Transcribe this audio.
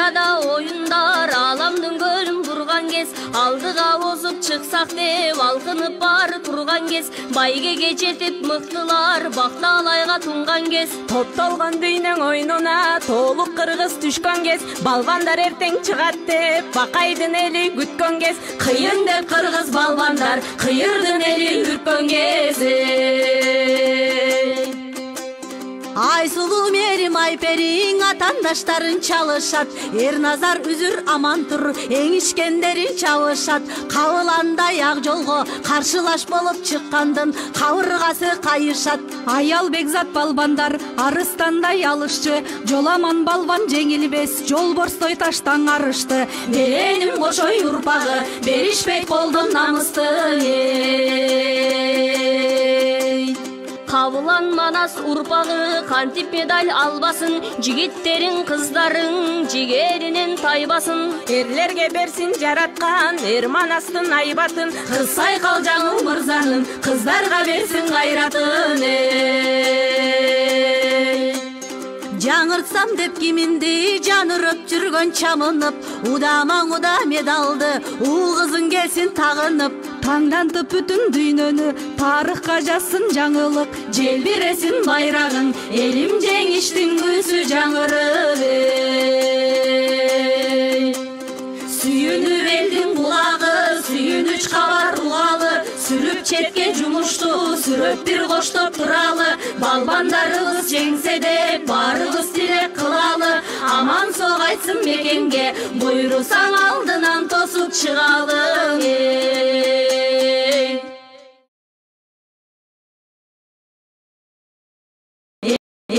Олимпиада ойындар аламдын көлүн бурган кез, алдыга озуп чыксак деп алкынып бары турган кез, байгеге жетип мыктылар бакталайга тунган кез, топтолгон дүйнөң ойнуна толук кыргыз түшкөн кез, балбандар эртең чыгат деп бакайдын эли күткөн кез, кыйын деп кыргыз балбандар кыйырдын эли үрккөн кез. Айсулуу Мерим Айпериң атандаштарын чалышат, Эрназар үзүр аман тур эңишкендерин чабышат. Кабыландай ак жолго каршылаш болуп чыккандын кабыргасы кайышат. Аял Бекзат балбандар арыстандай алышчы, жоламан балбан жеңилбес, жолборстой таштан арышты. Береним кошой урпагы беришпейт колдон намысты. Кабылан Манас урпагы кантип медаль албасын, жигиттерин кыздарың жигеринен тайбасын. Эрлерге берсин жараткан эр Манастын айбатын, Кыз сайкал жаңыл мырзанын кыздарга берсин кайратын. Жаңыртсам деп киминди жанырып жүргөн чамынып, удамаң уда медалды ул кызың келсин тагынып. Таңдантып бүтүн дүйнөнү тарыхка жазсын жаңылык, Желбиресин байрагың элим жеңиштин көзү жаңырып. Сүйүнүп элдин кулагы сүйүнүч кабар угалы, сүрүп четке жумушту сүрөп бир коштоп туралы. Балбандарыбыз жеңсе деп баарыбыз тилек кылалы, аман соо кайтсын мекенге буйрусаң алдынан тосуп чыгалы.